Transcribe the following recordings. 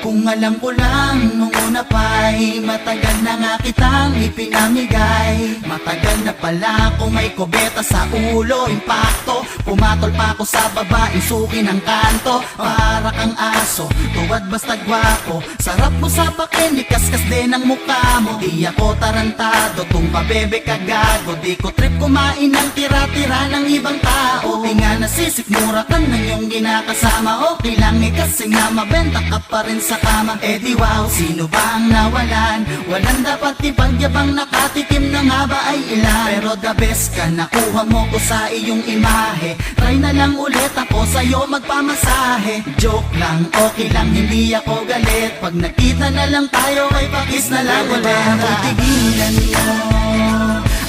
Kung alam ko lang nung una pa'y matagal na nga kitang ipinamigay. Matagal na pala kung may kubeta sa ulo, impacto. Pumatol pa ako sa babaeng suki ng kanto. Para kang aso, tuwad basta gwapo. Sarap mo sa pakinig, kaskas din ang mukha mo. Di ako tarantado, tung pabebe kagago. Di ko trip kumain ng tira-tira ng ibang tao. Di nga nasisikmura ka ng iyong ginakasama. Okay lang kasi nga mabenta ka pa rin sa kama. Eh di wow, sino ba ang nawalan? Walang dapat ipagyabang, nakatikim na nga ba ay ilan? Pero the best ka, nakuha mo ko sa iyong imahe. Try na lang ulit ako sa'yo magpamasahe. Joke lang, okay lang, hindi ako galit. Pag nakita na lang tayo ay pakis na lang ulit. Kung tigilan mo,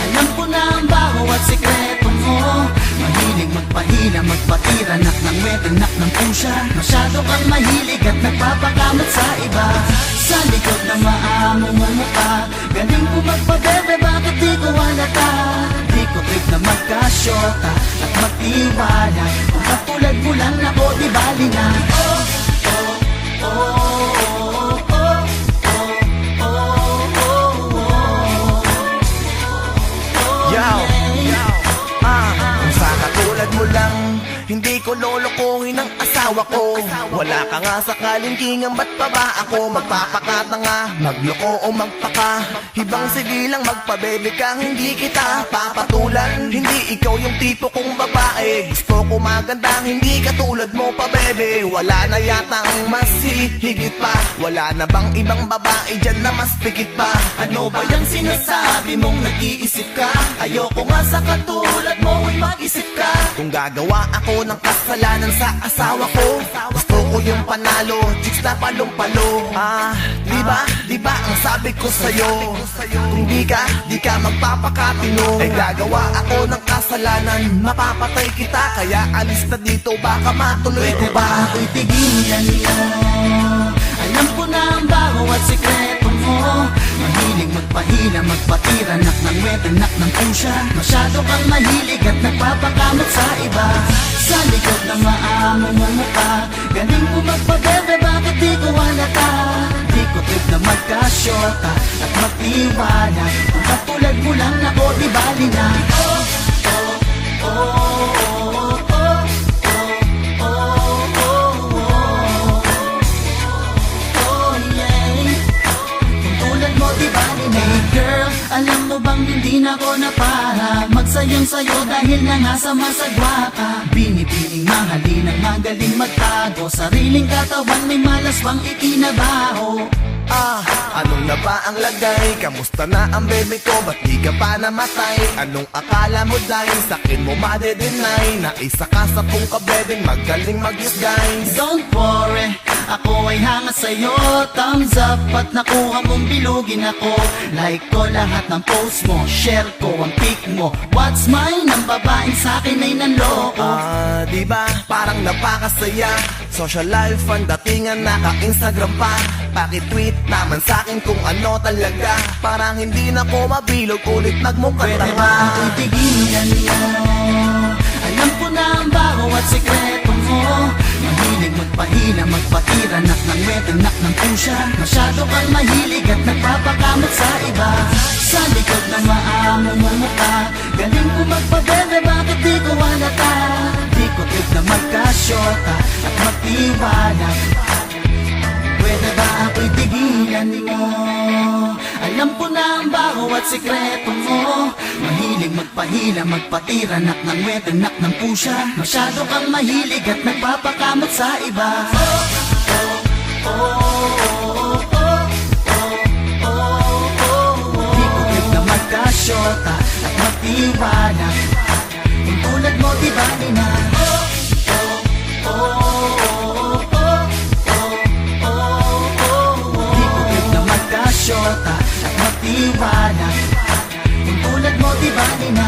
alam ko na ang baho at sikreto mo. Mahilig magpahila, magpatira, nak ng wet, nak ng pusya. Masyado kang mahilig at nagpapakamot sa iba. Sa likod na maamo mo mukha, galing ko magpabebe, bakit di ko halata? Di ko trip na magkasyota at magtiwala. Kung katulad mo lang ako, di bali na. Oh, oh, oh, oh, oh, oh, oh, oh, oh. Yo, kung sa katulad mo lang, hindi ko lolokohin ang asawa ko. Wala ka nga sa kalingkingan, ba't pa ba ako magpapakatanga? Magloko o magpaka, ibang sige lang magpabebe ka, hindi kita papatulan. Hindi ikaw yung tipo kong babae, gusto ko maganda, hindi katulad mo pa bebe. Wala na yata ang mas higit pa, wala na bang ibang babae dyan na mas pikit pa? Ano ba yung sinasabi mong nag-iisip ka? Ayoko nga sa katulad mo ay mag-isip ka. Kung gagawa ako ng kasalanan sa asawa ko, gusto ko yung panalo, chicks na palong-palo. Di ba ang sabi ko sa'yo, kung di ka magpapakatino, eh gagawa ako ng kasalanan, mapapatay kita, kaya alis na dito, baka matuloy ko Pwede ba ako'y tigilan mo? Alam ko na ang baho at sikreto mo. Mahilig magpahila, magpatira, nak ng wet, nak ng pusya. Masyado kang mahilig at nagpapakamot sa iba. Sa likod na maamo mo mukha, galing mo magpabebe, bakit di ko halata? Di ko trip na magkasyota at magtiwala. Kung katulad mo lang ako, di bali na. Oh, oh, oh, oh, oh, oh, oh, oh, oh, yeah. Kung tulad mo, di bali na. Hey girl, alam mo bang hindi na ako na para magsayang sayo dahil na nga sa masagwa ka. Binipiling mahalin ang magaling magtago, sariling katawan may malas bang ikinabaho. Anong na ba ang lagay? Kamusta na ang bebe ko? Ba't di ka pa namatay? Anong akala mo dahil sa'kin mo madedenay? Na isa ka sa pong kabebeng magaling mag-disguise. Don't worry, ako ay hanga sa'yo. Thumbs up at nakuha mong bilugin ako. Like ko lahat ng post mo, share ko ang pic mo. What's mine? Ang babaeng sa'kin ay nanloko. Diba? Parang napakasaya. Social life ang datingan, naka-Instagram pa. Paki-tweet naman sa'kin kung ano talaga. Parang hindi na ko mabilog, ulit nagmukhang Pwede tanga. ba ako'y tigilan mo? Alam ko na ang baho at sikreto mo. Mahilig magpahila, magpatira, nak ng wet, nak ng pusya. Masyado kang mahilig at nagpapakamot sa iba. Sa likod na maamo mo mukha, galing ko magpabebe, bakit di ko halata? Di ko trip na magkasyota at magtiwala. Pwede ba ako'y tigilan mo? Alam ko na ang baho at sikreto mo. Mahilig magpahila, magpatira, nak ng wet, nak ng pusya. Masyado kang mahilig at nagpapakamot sa iba. Oh, oh, oh, oh, oh, oh, oh. Di ko trip na magkasyota at magtiwala. Kung tulad mo, di ba na? Oh, oh, oh, oh, oh. Shota at magtiwala. Kung tulad mo, di ba na?